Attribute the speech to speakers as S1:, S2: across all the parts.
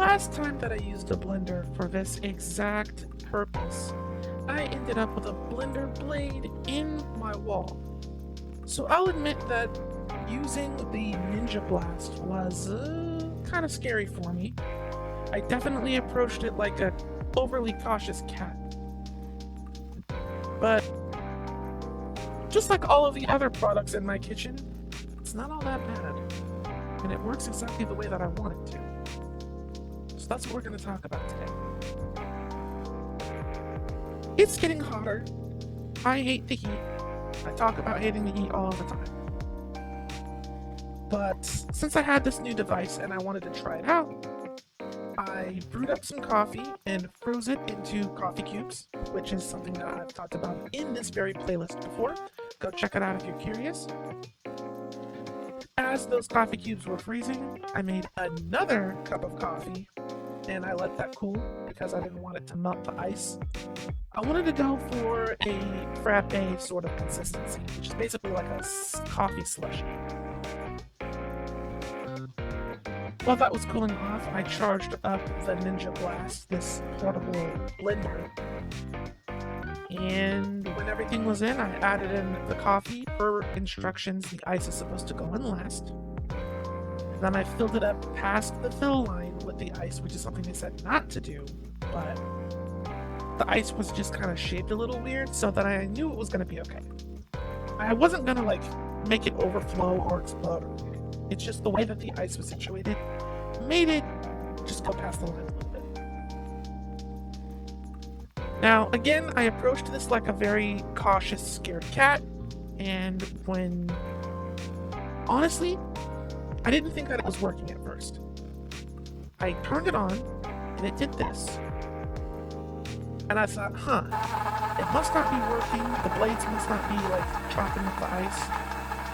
S1: last time that I used a blender for this exact purpose, I ended up with a blender blade in my wall. So I'll admit that using the Ninja Blast was kind of scary for me. I definitely approached it like an overly cautious cat. But just like all of the other products in my kitchen, it's not all that bad. And it works exactly the way that I want it to. So that's what we're going to talk about today. It's getting hotter. I hate the heat. I talk about hating the heat all the time. But since I had this new device and I wanted to try it out, I brewed up some coffee and froze it into coffee cubes, which is something that I've talked about in this very playlist before. Go check it out if you're curious. As those coffee cubes were freezing, I made another cup of coffee and I let that cool because I didn't want it to melt the ice. I wanted to go for a frappe sort of consistency, which is basically like a coffee slushie. While that was cooling off, I charged up the Ninja Blast, this portable blender. And when everything was in, I added in the coffee. Per instructions, the ice is supposed to go in last. Then I filled it up past the fill line with the ice, which is something they said not to do, but the ice was just kind of shaped a little weird, so that I knew it was going to be okay. I wasn't going to make it overflow or explode. It's just the way that the ice was situated made it just go past the line a little bit. Now, again, I approached this like a very cautious, scared cat, and honestly, I didn't think that it was working at first. I turned it on, and it did this. And I thought, it must not be working, the blades must not be chopping up the ice,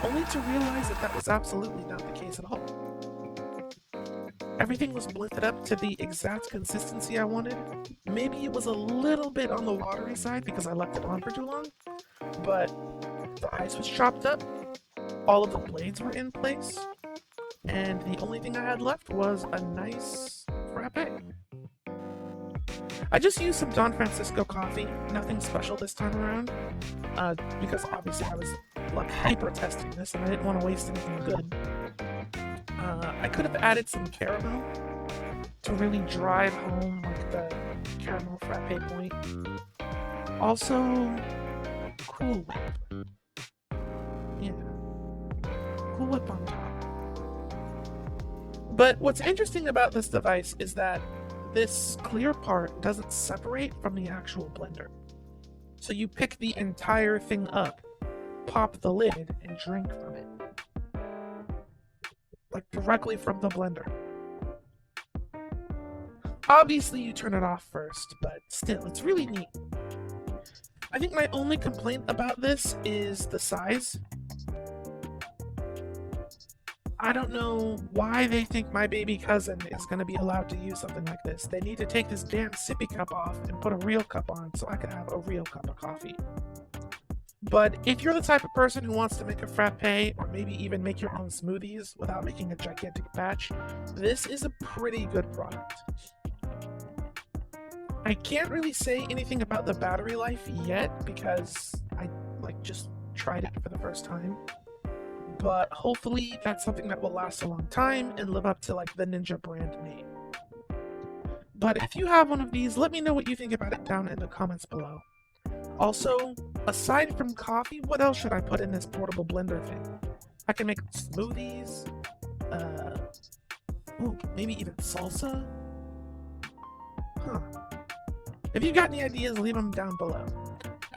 S1: only to realize that that was absolutely not the case at all. Everything was blended up to the exact consistency I wanted. Maybe it was a little bit on the watery side because I left it on for too long, but the ice was chopped up, all of the blades were in place, and the only thing I had left was a nice frappe. I just used some Don Francisco coffee, nothing special this time around, because obviously I was hyper testing this and I didn't want to waste anything good. I could have added some caramel to really drive home the caramel frappe point. Also, Cool Whip. Yeah, Cool Whip on top. But what's interesting about this device is that this clear part doesn't separate from the actual blender. So you pick the entire thing up, pop the lid, and drink from it. Directly from the blender. Obviously you turn it off first, but still, it's really neat. I think my only complaint about this is the size. I don't know why they think my baby cousin is going to be allowed to use something like this. They need to take this damn sippy cup off and put a real cup on so I can have a real cup of coffee. But if you're the type of person who wants to make a frappe or maybe even make your own smoothies without making a gigantic batch, this is a pretty good product. I can't really say anything about the battery life yet because I just tried it for the first time. But hopefully that's something that will last a long time and live up to the Ninja brand name. But if you have one of these, let me know what you think about it down in the comments below. Also, aside from coffee, what else should I put in this portable blender thing? I can make smoothies, maybe even salsa? If you've got any ideas, leave them down below.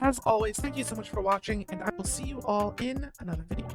S1: As always, thank you so much for watching, and I will see you all in another video.